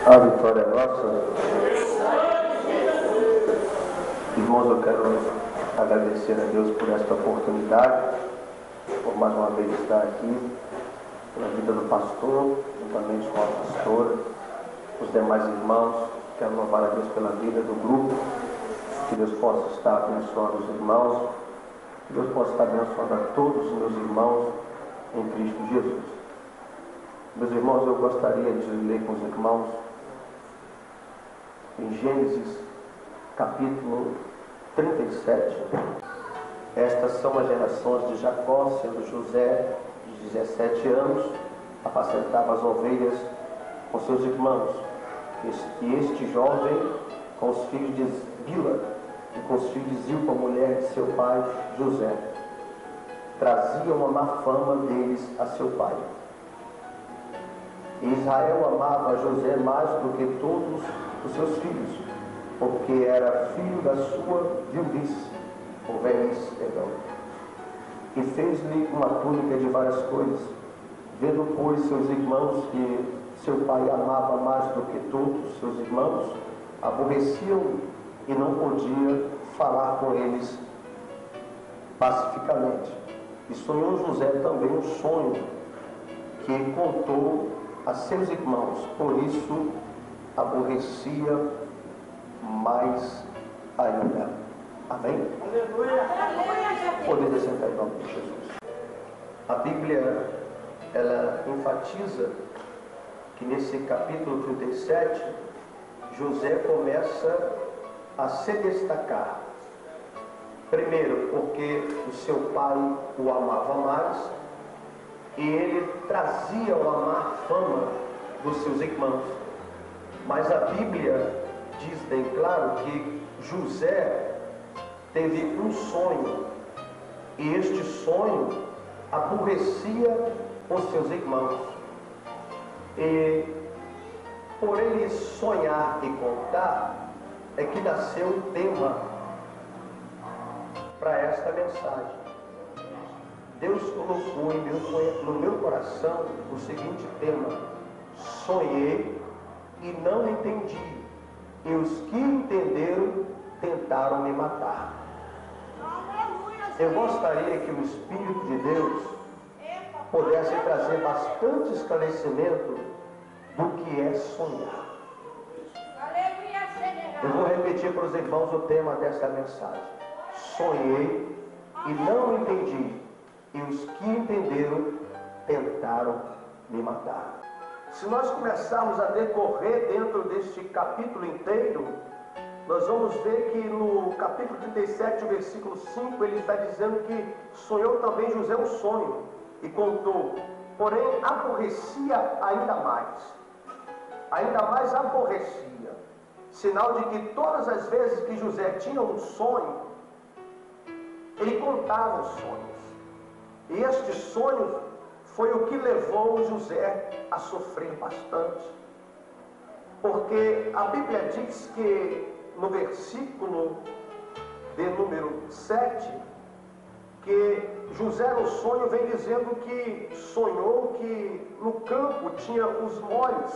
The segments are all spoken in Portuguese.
A vitória é nossa. Irmãos, eu quero agradecer a Deus por esta oportunidade, por mais uma vez estar aqui, pela vida do pastor, juntamente com a pastora, os demais irmãos. Quero louvar a Deus pela vida do grupo, que Deus possa estar abençoando os irmãos, que Deus possa estar abençoando a todos os meus irmãos em Cristo Jesus. Meus irmãos, eu gostaria de ler com os irmãos em Gênesis capítulo 37. Estas são as gerações de Jacó, sendo José de 17 anos, apacentava as ovelhas com seus irmãos. E este jovem com os filhos de Bila e com os filhos de Zilpa, mulher de seu pai José, trazia uma má fama deles a seu pai. E Israel amava José mais do que todos os seus filhos, porque era filho da sua viuvice, ou velhice, perdão. E fez-lhe uma túnica de várias cores. Vendo, pois, seus irmãos que seu pai amava mais do que todos seus irmãos, aborreciam e não podia falar com eles pacificamente. E sonhou José também um sonho que contou a seus irmãos, por isso aborrecia mais ainda. Amém? Aleluia! Poder sentar em nome de Jesus. A Bíblia, ela enfatiza que nesse capítulo 37, José começa a se destacar. Primeiro, porque o seu pai o amava mais, e ele trazia uma má fama dos seus irmãos. Mas a Bíblia diz bem claro que José teve um sonho, e este sonho aborrecia os seus irmãos. E por ele sonhar e contar, é que nasceu o tema para esta mensagem. Deus colocou no meu coração o seguinte tema: sonhei e não entendi, e os que entenderam tentaram me matar. Eu gostaria que o Espírito de Deus pudesse trazer bastante esclarecimento do que é sonhar. Eu vou repetir para os irmãos o tema desta mensagem: sonhei e não entendi, e os que entenderam tentaram me matar. Se nós começarmos a decorrer dentro deste capítulo inteiro, nós vamos ver que no capítulo 37, versículo 5, ele está dizendo que sonhou também José um sonho e contou, porém aborrecia ainda mais aborrecia, sinal de que todas as vezes que José tinha um sonho, ele contava os sonhos. E este sonho foi o que levou José a sofrer bastante. Porque a Bíblia diz que no versículo de número 7, que José no sonho vem dizendo que sonhou que no campo tinha os molhos,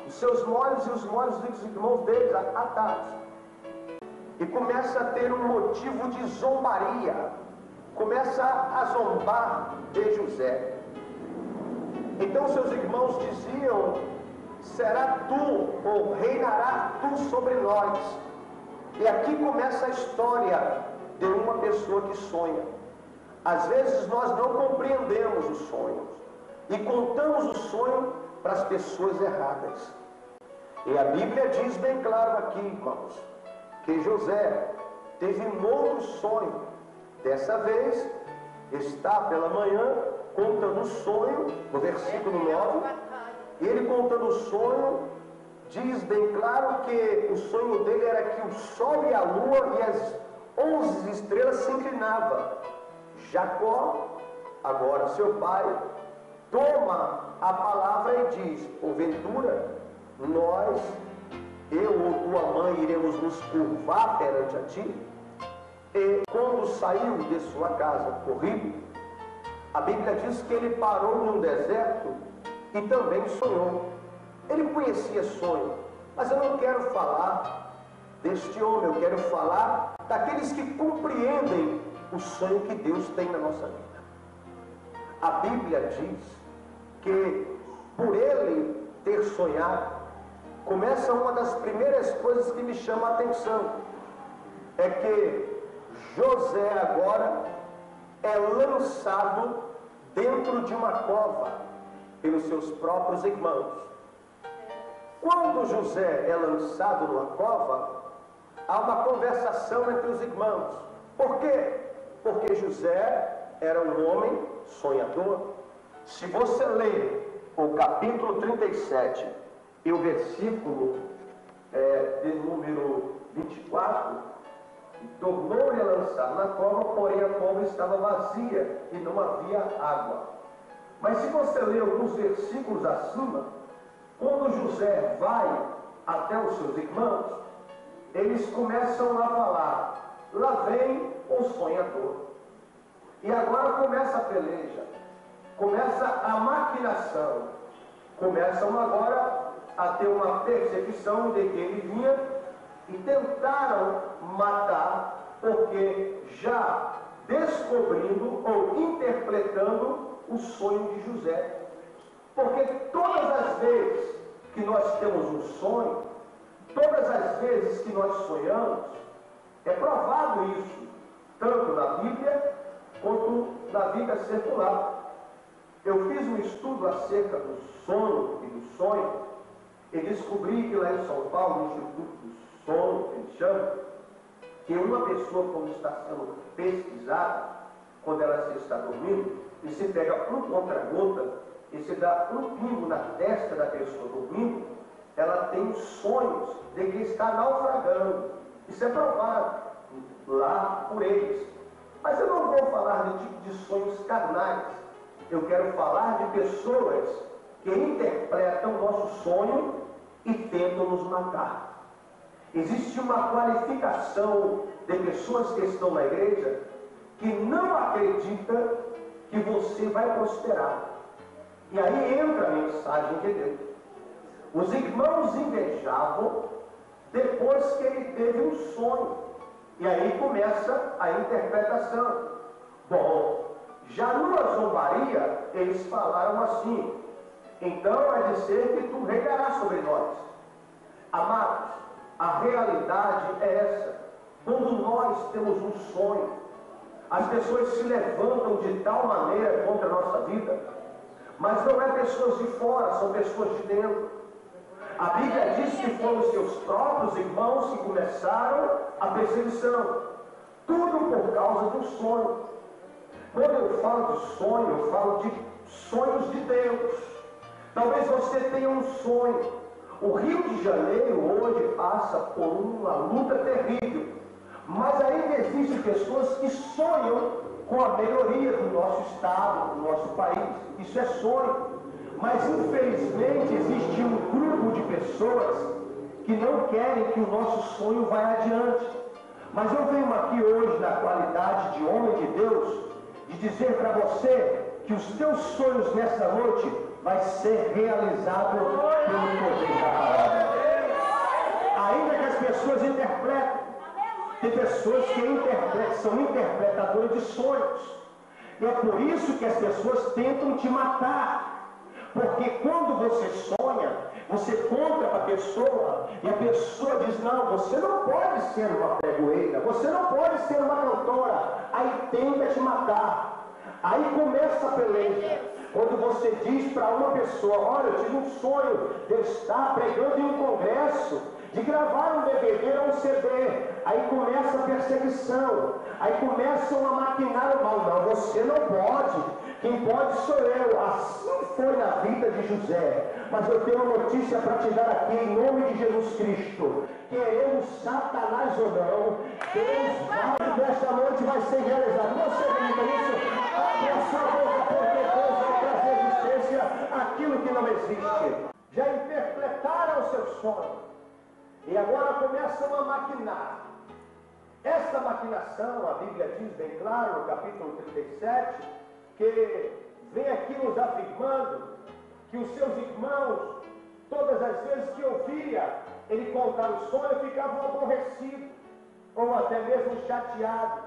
os seus molhos e os molhos dos irmãos deles atados. E começa a ter um motivo de zombaria, começa a zombar de José. Então seus irmãos diziam: será tu, ou reinará tu sobre nós. E aqui começa a história de uma pessoa que sonha. Às vezes nós não compreendemos os sonhos e contamos o sonho para as pessoas erradas. E a Bíblia diz bem claro aqui, irmãos, que José teve um outro sonho. Dessa vez, está pela manhã contando o sonho, no versículo 9, e ele contando o sonho, diz bem claro que o sonho dele era que o sol e a lua e as 11 estrelas se inclinavam. Jacó, agora seu pai, toma a palavra e diz: porventura, nós, eu ou tua mãe, iremos nos curvar perante a ti? E quando saiu de sua casa corrido, a Bíblia diz que ele parou num deserto e também sonhou. Ele conhecia sonho, mas eu não quero falar deste homem, eu quero falar daqueles que compreendem o sonho que Deus tem na nossa vida. A Bíblia diz que por ele ter sonhado, começa uma das primeiras coisas que me chama a atenção, é que José agora é lançado dentro de uma cova pelos seus próprios irmãos. Quando José é lançado numa cova, há uma conversação entre os irmãos. Por quê? Porque José era um homem sonhador. Se você ler o capítulo 37 e o versículo de número 24, tornou-lhe a lançar na cova, porém a cova estava vazia e não havia água. Mas se você ler alguns versículos acima, quando José vai até os seus irmãos, eles começam a falar: lá vem o sonhador. E agora começa a peleja, começa a maquinação, começam agora a ter uma percepção de que ele vinha, e tentaram matar, porque já descobrindo ou interpretando o sonho de José. Porque todas as vezes que nós temos um sonho, todas as vezes que nós sonhamos, é provado isso, tanto na Bíblia quanto na vida secular. Eu fiz um estudo acerca do sono e do sonho e descobri que lá em São Paulo, no Instituto do Sono, que eles chamam, que uma pessoa, quando está sendo pesquisada, quando ela se está dormindo, e se pega um contra-gota e se dá um pingo na testa da pessoa dormindo, ela tem sonhos de que está naufragando. Isso é provado lá por eles. Mas eu não vou falar de tipo de sonhos carnais. Eu quero falar de pessoas que interpretam o nosso sonho e tentam nos matar. Existe uma qualificação de pessoas que estão na igreja que não acredita que você vai prosperar. E aí entra a mensagem de Deus. Os irmãos invejavam depois que ele teve um sonho. E aí começa a interpretação. Bom, já numa zombaria, eles falaram assim: então é dizer que tu regarás sobre nós. Amados, a realidade é essa. Quando nós temos um sonho, as pessoas se levantam de tal maneira contra a nossa vida, mas não é pessoas de fora, são pessoas de dentro. A Bíblia diz que foram os seus próprios irmãos que começaram a perseguição, tudo por causa do sonho. Quando eu falo de sonho, eu falo de sonhos de Deus. Talvez você tenha um sonho. O Rio de Janeiro hoje passa por uma luta terrível, mas ainda existem pessoas que sonham com a melhoria do nosso estado, do nosso país. Isso é sonho. Mas infelizmente existe um grupo de pessoas que não querem que o nosso sonho vá adiante. Mas eu venho aqui hoje, na qualidade de homem de Deus, de dizer para você que os teus sonhos nessa noite vai ser realizado pelo poder da palavra. Ainda que as pessoas interpretem, tem pessoas que são interpretadoras de sonhos. E é por isso que as pessoas tentam te matar. Porque quando você sonha, você conta para a pessoa, e a pessoa diz: não, você não pode ser uma pregoeira, você não pode ser uma cantora. Aí tenta te matar. Aí começa a peleja. Quando você diz para uma pessoa: olha, eu tive um sonho de eu estar pregando em um congresso, de gravar um DVD ou um CD. Aí começa a perseguição. Aí começam a maquinar o mal. Não, você não pode. Quem pode sou eu. Assim foi na vida de José. Mas eu tenho uma notícia para te dar aqui, em nome de Jesus Cristo. Queremos Satanás ou não, Deus vai, nesta noite vai ser realizado. Você acredita nisso? Abre a sua boca, porque Deus vai trazer existência aquilo que não existe. Já interpretaram o seu sonho e agora começam a maquinar. Essa maquinação, a Bíblia diz bem claro no capítulo 37, que vem aqui nos afirmando que os seus irmãos todas as vezes que eu via ele contar o sonho, eu ficava aborrecido, ou até mesmo chateado,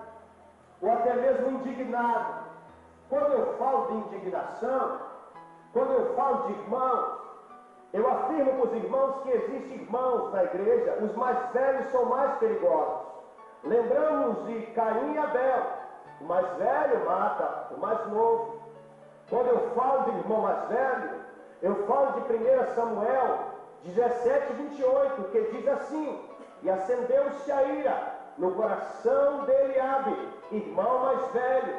ou até mesmo indignado. Quando eu falo de indignação, quando eu falo de irmãos, eu afirmo para os irmãos que existem irmãos na igreja, os mais velhos são mais perigosos. Lembramos de Caim e Abel, o mais velho mata o mais novo. Quando eu falo de irmão mais velho, eu falo de 1 Samuel 17, 28, que diz assim: e acendeu-se a ira no coração de Eliabe, irmão mais velho,